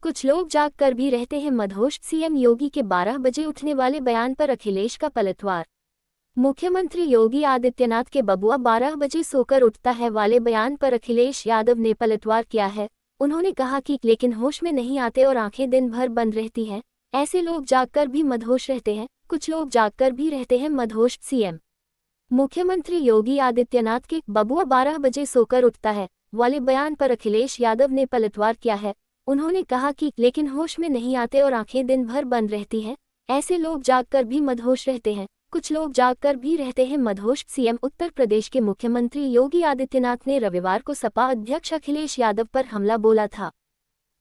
कुछ लोग जाग कर भी रहते हैं मदहोश। सीएम योगी के 12 बजे उठने वाले बयान पर अखिलेश का पलटवार। मुख्यमंत्री योगी आदित्यनाथ के बबुआ 12 बजे सोकर उठता है वाले बयान पर अखिलेश यादव ने पलटवार किया है। उन्होंने कहा कि लेकिन होश में नहीं आते और आंखें दिन भर बंद रहती हैं, ऐसे लोग जागकर भी मदहोश रहते हैं। कुछ लोग जागकर भी रहते हैं मदहोश। सीएम मुख्यमंत्री योगी आदित्यनाथ के बबुआ 12 बजे सोकर उठता है वाले बयान पर अखिलेश यादव ने पलटवार किया है। उन्होंने कहा कि लेकिन होश में नहीं आते और आंखें दिन भर बंद रहती हैं, ऐसे लोग जागकर भी मदहोश रहते हैं। कुछ लोग जागकर भी रहते हैं मदहोश। सीएम उत्तर प्रदेश के मुख्यमंत्री योगी आदित्यनाथ ने रविवार को सपा अध्यक्ष अखिलेश यादव पर हमला बोला था।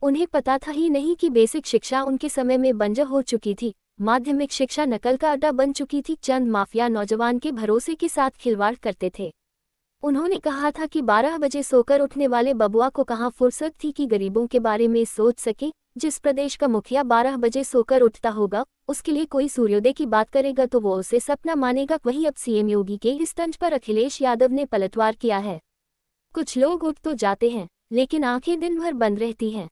उन्हें पता था ही नहीं कि बेसिक शिक्षा उनके समय में बंजर हो चुकी थी, माध्यमिक शिक्षा नकल का अड्डा बन चुकी थी। चंद माफिया नौजवान के भरोसे के साथ खिलवाड़ करते थे। उन्होंने कहा था कि 12 बजे सोकर उठने वाले बबुआ को कहाँ फुर्सत थी कि गरीबों के बारे में सोच सके। जिस प्रदेश का मुखिया 12 बजे सोकर उठता होगा, उसके लिए कोई सूर्योदय की बात करेगा तो वो उसे सपना मानेगा। वहीं अब सीएम योगी के इस तंज पर अखिलेश यादव ने पलटवार किया है। कुछ लोग उठ तो जाते हैं, लेकिन आंखें दिन भर बंद रहती हैं।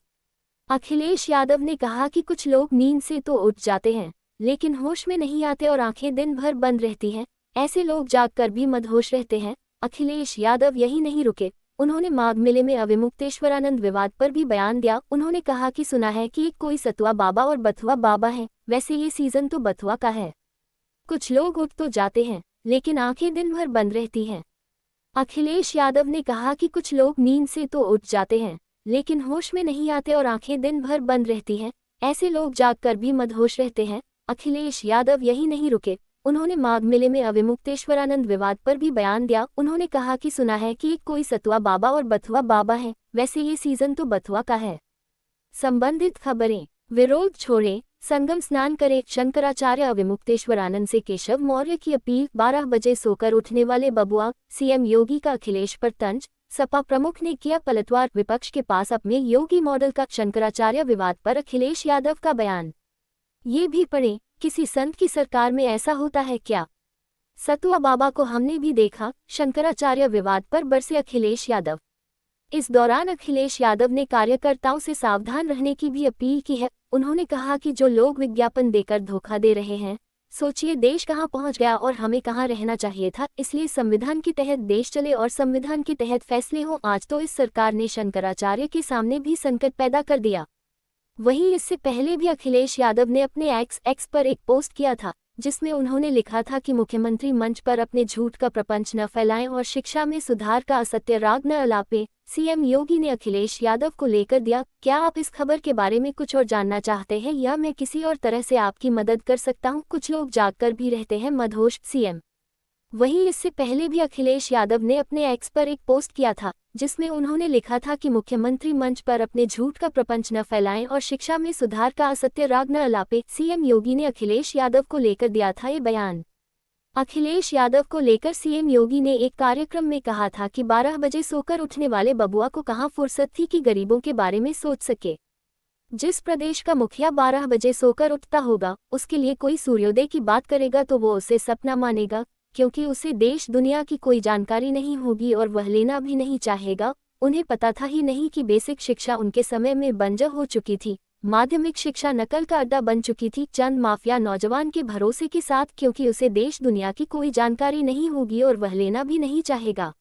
अखिलेश यादव ने कहा कि कुछ लोग नींद से तो उठ जाते हैं, लेकिन होश में नहीं आते और आंखें दिन भर बंद रहती हैं, ऐसे लोग जागकर भी मदहोश रहते हैं। अखिलेश यादव यही नहीं रुके, उन्होंने माघ मेले में अविमुक्तेश्वरानंद विवाद पर भी बयान दिया। उन्होंने कहा कि सुना है कि एक कोई सतुआ बाबा और बथुआ बाबा है, वैसे ये सीजन तो बथुआ का है। कुछ लोग उठ तो जाते हैं, लेकिन आंखें दिन भर बंद रहती हैं। अखिलेश यादव ने कहा कि कुछ लोग नींद से तो उठ जाते हैं, लेकिन होश में नहीं आते और आंखें दिन भर बंद रहती हैं, ऐसे लोग जागकर भी मदहोश रहते हैं। अखिलेश यादव यही नहीं रुके, उन्होंने माघ मेले में अविमुक्तेश्वरानंद विवाद पर भी बयान दिया। उन्होंने कहा कि सुना है कि एक कोई सतुआ बाबा और बथुआ बाबा है, वैसे ये सीजन तो बथुआ का है। संबंधित खबरें। विरोध छोड़ें, संगम स्नान करें। शंकराचार्य अविमुक्तेश्वरानंद से केशव मौर्य की अपील। 12 बजे सोकर उठने वाले बबुआ, सीएम योगी का अखिलेश पर तंज। सपा प्रमुख ने किया पलटवार। विपक्ष के पास अपने योगी मॉडल का शंकराचार्य विवाद पर अखिलेश यादव का बयान। ये भी पढ़ें, किसी संत की सरकार में ऐसा होता है क्या? सतुआ बाबा को हमने भी देखा। शंकराचार्य विवाद पर बरसे अखिलेश यादव। इस दौरान अखिलेश यादव ने कार्यकर्ताओं से सावधान रहने की भी अपील की है। उन्होंने कहा कि जो लोग विज्ञापन देकर धोखा दे रहे हैं, सोचिए देश कहां पहुंच गया और हमें कहां रहना चाहिए था। इसलिए संविधान के तहत देश चले और संविधान के तहत फैसले हों। आज तो इस सरकार ने शंकराचार्य के सामने भी संकट पैदा कर दिया। वहीं इससे पहले भी अखिलेश यादव ने अपने एक्स पर एक पोस्ट किया था, जिसमें उन्होंने लिखा था कि मुख्यमंत्री मंच पर अपने झूठ का प्रपंच न फैलाएं और शिक्षा में सुधार का असत्य राग न अलापें। सीएम योगी ने अखिलेश यादव को लेकर दिया। क्या आप इस खबर के बारे में कुछ और जानना चाहते हैं या मैं किसी और तरह से आपकी मदद कर सकता हूं? कुछ लोग जागकर भी रहते हैं मदहोश। सीएम। वहीं इससे पहले भी अखिलेश यादव ने अपने एक्स पर एक पोस्ट किया था, जिसमें उन्होंने लिखा था कि मुख्यमंत्री मंच पर अपने झूठ का प्रपंच न फैलाएं और शिक्षा में सुधार का असत्य राग न अलापें। सीएम योगी ने अखिलेश यादव को लेकर दिया था ये बयान। अखिलेश यादव को लेकर सीएम योगी ने एक कार्यक्रम में कहा था कि 12 बजे सोकर उठने वाले बबुआ को कहां फुर्सत थी कि गरीबों के बारे में सोच सके। जिस प्रदेश का मुखिया 12 बजे सोकर उठता होगा, उसके लिए कोई सूर्योदय की बात करेगा तो वो उसे सपना मानेगा, क्योंकि उसे देश दुनिया की कोई जानकारी नहीं होगी और वह लेना भी नहीं चाहेगा। उन्हें पता था ही नहीं कि बेसिक शिक्षा उनके समय में बंजर हो चुकी थी, माध्यमिक शिक्षा नकल का अड्डा बन चुकी थी। चंद माफिया नौजवान के भरोसे के साथ, क्योंकि उसे देश दुनिया की कोई जानकारी नहीं होगी और वह लेना भी नहीं चाहेगा।